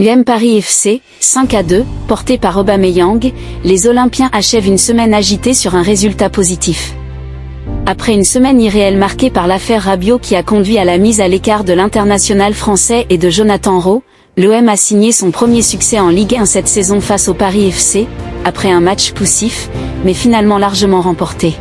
UM Paris FC, 5-2, porté par Aubameyang, les Olympiens achèvent une semaine agitée sur un résultat positif. Après une semaine irréelle marquée par l'affaire Rabiot qui a conduit à la mise à l'écart de l'international français et de Jonathan Rowe, l'OM a signé son premier succès en Ligue 1 cette saison face au Paris FC, après un match poussif, mais finalement largement remporté.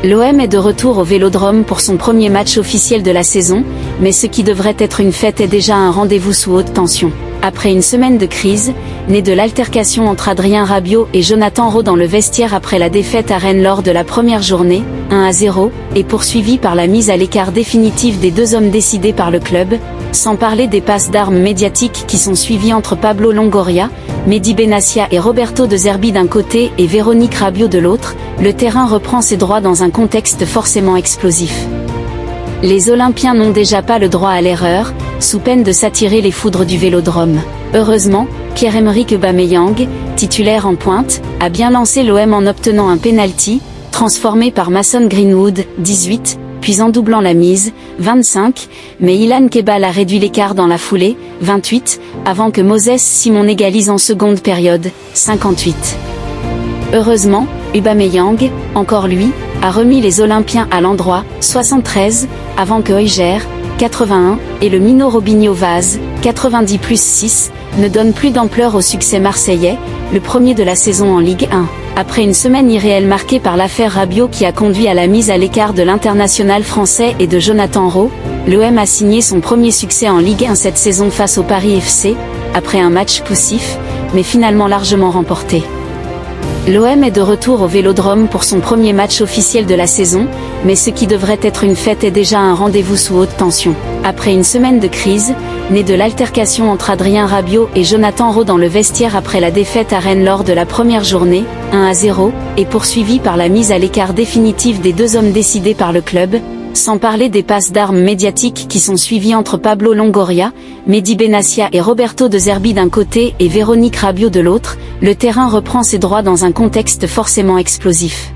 L'OM est de retour au Vélodrome pour son premier match officiel de la saison, mais ce qui devrait être une fête est déjà un rendez-vous sous haute tension. Après une semaine de crise, née de l'altercation entre Adrien Rabiot et Jonathan Rowe dans le vestiaire après la défaite à Rennes lors de la première journée, 1-0, et poursuivie par la mise à l'écart définitive des deux hommes décidés par le club, sans parler des passes d'armes médiatiques qui sont suivies entre Pablo Longoria, Mehdi Benassia et Roberto De Zerbi d'un côté et Véronique Rabiot de l'autre, le terrain reprend ses droits dans un contexte forcément explosif. Les Olympiens n'ont déjà pas le droit à l'erreur, sous peine de s'attirer les foudres du Vélodrome. Heureusement, Pierre-Emerick Aubameyang, titulaire en pointe, a bien lancé l'OM en obtenant un penalty, transformé par Mason Greenwood, 18, puis en doublant la mise, 25, mais Illan Kebal a réduit l'écart dans la foulée, 28, avant que Moses Simon égalise en seconde période, 58. Heureusement, Aubameyang, encore lui, a remis les Olympiens à l'endroit, 73, avant que Højgård, 81, et le Mino Robinho Vaz, 90+6, ne donnent plus d'ampleur au succès marseillais, le premier de la saison en Ligue 1. Après une semaine irréelle marquée par l'affaire Rabiot qui a conduit à la mise à l'écart de l'international français et de Jonathan Rowe, l'OM a signé son premier succès en Ligue 1 cette saison face au Paris FC, après un match poussif, mais finalement largement remporté. L'OM est de retour au Vélodrome pour son premier match officiel de la saison, mais ce qui devrait être une fête est déjà un rendez-vous sous haute tension. Après une semaine de crise, née de l'altercation entre Adrien Rabiot et Jonathan Rowe dans le vestiaire après la défaite à Rennes lors de la première journée, 1-0, et poursuivie par la mise à l'écart définitive des deux hommes décidés par le club, sans parler des passes d'armes médiatiques qui sont suivies entre Pablo Longoria, Mehdi Benassia et Roberto De Zerbi d'un côté et Véronique Rabiot de l'autre, le terrain reprend ses droits dans un contexte forcément explosif.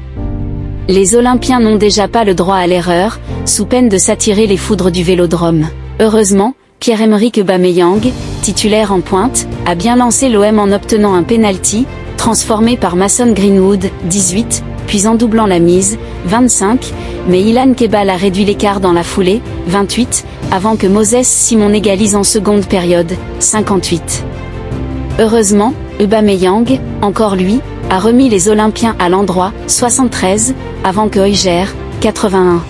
Les Olympiens n'ont déjà pas le droit à l'erreur, sous peine de s'attirer les foudres du Vélodrome. Heureusement, Pierre-Emerick Aubameyang, titulaire en pointe, a bien lancé l'OM en obtenant un penalty, transformé par Mason Greenwood, 18, puis en doublant la mise, 25, mais Illan Kebal a réduit l'écart dans la foulée, 28, avant que Moses Simon égalise en seconde période, 58. Heureusement, Aubameyang, encore lui, a remis les Olympiens à l'endroit, 73, avant que Højgård, 81,